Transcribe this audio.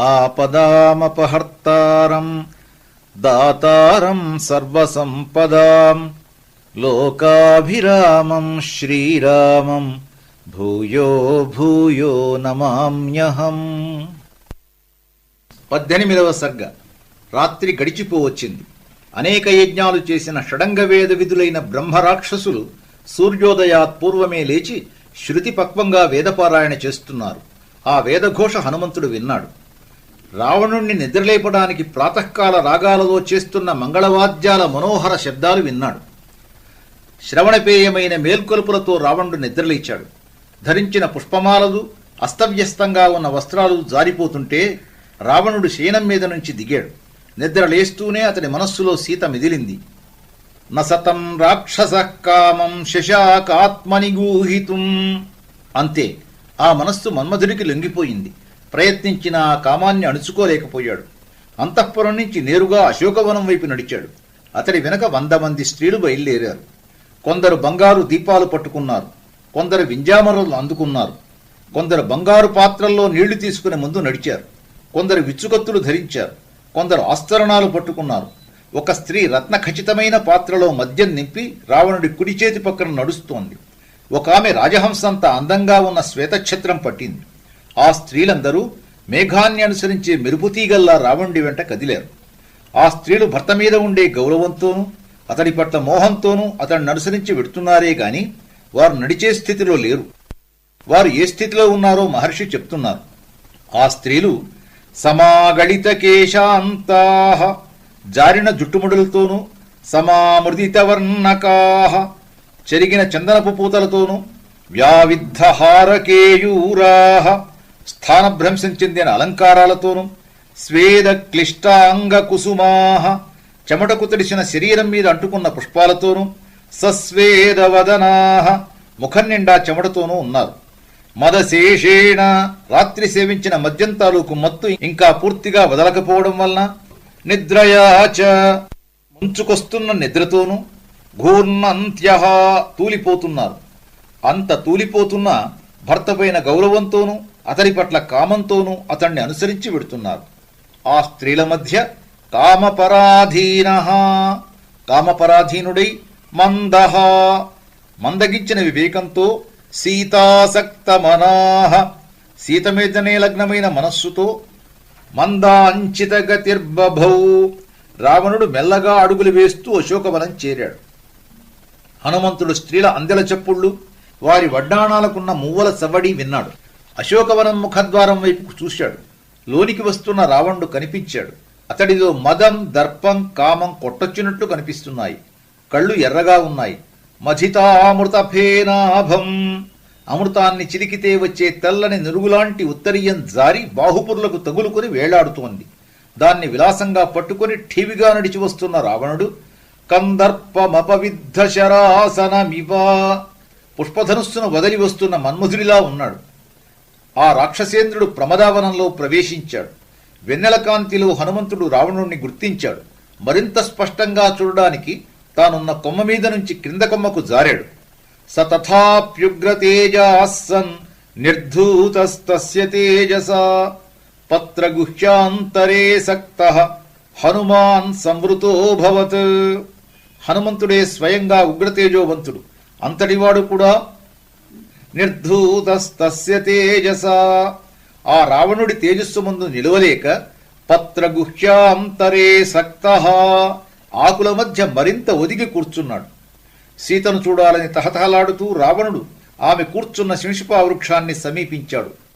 ఆపదామపహర్తారం దాతారం సర్వసంపదాం లోకాభిరామం శ్రీరామం భూయో భూయో నమామ్యహం. 18వ సర్గ. రాత్రి గడిచిపోవచ్చింది. అనేక యజ్ఞాలు చేసిన షడంగవేద విధులైన బ్రహ్మరాక్షసులు సూర్యోదయాత్ పూర్వమే లేచి శృతి పక్వంగా వేదపారాయణ చేస్తున్నారు. ఆ వేదఘోష హనుమంతుడు విన్నాడు. రావణుణ్ణి నిద్రలేపడానికి ప్రాతకాల రాగాలలో చేస్తున్న మంగళవాద్యాల మనోహర శబ్దాలు విన్నాడు. శ్రవణపేయమైన మేల్కొలుపులతో రావణుడు నిద్రలేచాడు. ధరించిన పుష్పమాలలు, అస్తవ్యస్తంగా ఉన్న వస్త్రాలు జారిపోతుంటే రావణుడు శయనం మీద నుంచి దిగాడు. నిద్రలేస్తూనే అతడి మనస్సులో సీత మిదిలింది. నసతం రాక్షస కామం శశాకాత్మని గూహితుం. అంతే, ఆ మనస్సు మన్మధుడికి లొంగిపోయింది. ప్రయత్నించిన ఆ కామాన్ని అణుచుకోలేకపోయాడు. అంతఃపురం నుంచి నేరుగా అశోకవనం వైపు నడిచాడు. అతడి వెనక 100 మంది స్త్రీలు బయలుదేరారు. కొందరు బంగారు దీపాలు పట్టుకున్నారు, కొందరు వింజామరలు అందుకున్నారు, కొందరు బంగారు పాత్రల్లో నీళ్లు తీసుకునే ముందు నడిచారు, కొందరు విచ్చుకత్తులు ధరించారు, కొందరు ఆస్తరణాలు పట్టుకున్నారు. ఒక స్త్రీ రత్న ఖచ్చితమైన పాత్రలో మద్యం నింపి రావణుడి కుడి చేతి పక్కన నడుస్తోంది. ఒక ఆమె రాజహంసంత అందంగా ఉన్న శ్వేతఛత్రం పట్టింది. ఆ స్త్రీలందరూ మేఘాన్ని అనుసరించే మెరుపుతీగల్లా రావణుడి వెంట కదిలారు. ఆ స్త్రీలు భర్త మీద ఉండే గౌరవంతోనూ అతడి పట్ల మోహంతోనూ అతడిని అనుసరించి వెడుతున్నారే గాని వారు నడిచే స్థితిలో లేరు. వారు ఏ స్థితిలో ఉన్నారో మహర్షి చెప్తున్నారు. ఆ స్త్రీలు సమాగళిత కేశాంతాః, జారిన జుట్టుముడులతోనూ, సమామృదిత వర్ణకాః, చెరిగిన చందనపు పూతలతోనూ, వ్యావిద్ధ హారకేయూరాః, స్థానభ్రంశం చెందిన అలంకారాలతోనూ, స్వేద క్లిష్టాంగ కుసుమాః, చెమటకు తడిసిన శరీరం మీద అంటుకున్న పుష్పాలతోనూ, సస్వేద వదనాః, ముఖం నిండా చెమటతోనూ ఉన్నారు. మదశేషేణ, రాత్రి సేవించిన మద్యం తాలూకు మత్తు ఇంకా పూర్తిగా వదలకపోవడం వలన, నిద్రయాచ, ముంచుకొస్తున్న నిద్రతోనూ, ఘూర్ణంత్యః, తూలిపోతున్నారు. అంత తూలిపోతున్న భర్తపైన గౌరవంతోనూ అతడి పట్ల కామంతోనూ అతన్ని అనుసరించి వెడుతున్నారు. ఆ స్త్రీల మధ్య కామపరాధీనః, కామపరాధీనుడై, మందః, మందగించిన వివేకంతో, సీతాసక్తమనాః, సీత మీదనే లగ్నమైన మనస్సుతో, మందాంచిత గతిర్బభౌ, రావణుడు మెల్లగా అడుగులు వేస్తూ అశోకవనం చేరాడు. హనుమంతుడు స్త్రీల అందెల చెప్పుళ్ళు, వారి వడ్డాణాలకున్న మువ్వల సవ్వడి విన్నాడు. అశోకవనం ముఖద్వారం వైపుకు చూశాడు. లోనికి వస్తున్న రావణుడు కనిపించాడు. అతడిలో మదం, దర్పం, కామం కొట్టొచ్చినట్లు కనిపిస్తున్నాయి. కళ్ళు ఎర్రగా ఉన్నాయి. మధితామృత ఫేనాభం, అమృతాన్ని చిలికితే వచ్చే తెల్లని నురుగులాంటి ఉత్తరీయం జారి బాహుపురులకు తగులుకొని వేలాడుతోంది. దాన్ని విలాసంగా పట్టుకుని ఠీవిగా నడిచి వస్తున్న రావణుడు కందర్పమపవిద్ధ శరాసనమివ, పుష్పధనుస్సును వదిలి వస్తున్న మన్మధుడిలా ఉన్నాడు. ఆ రాక్షసేంద్రుడు ప్రమదావనంలో ప్రవేశించాడు. వెన్నెల కాంతిలో హనుమంతుడు రావణుణ్ణి గుర్తించాడు. మరింత స్పష్టంగా చూడడానికి తానున్న కొమ్మ మీద నుంచి క్రింద కొమ్మకు జారాడు. సతథాప్యుగ్రతేజాసన్ నిర్ధూతస్తస్య తేజసా పత్రగుహ్యాంతరే సక్తః హనుమాన్ సంవృతోభవత్. హనుమంతుడే స్వయంగా ఉగ్రతేజోవంతుడు. అంతటివాడు కూడా నిర్ధూతస్తస్య తేజసా, ఆ రావణుడి తేజస్సు ముందు నిలవలేక పత్రగుహ్యాంతరే సక్తః, ఆకుల మధ్య మరింత ఒదిగి కూర్చున్నాడు. సీతను చూడాలని తహతహలాడుతూ రావణుడు ఆమె కూర్చున్న శింషిపా వృక్షాన్ని సమీపించాడు.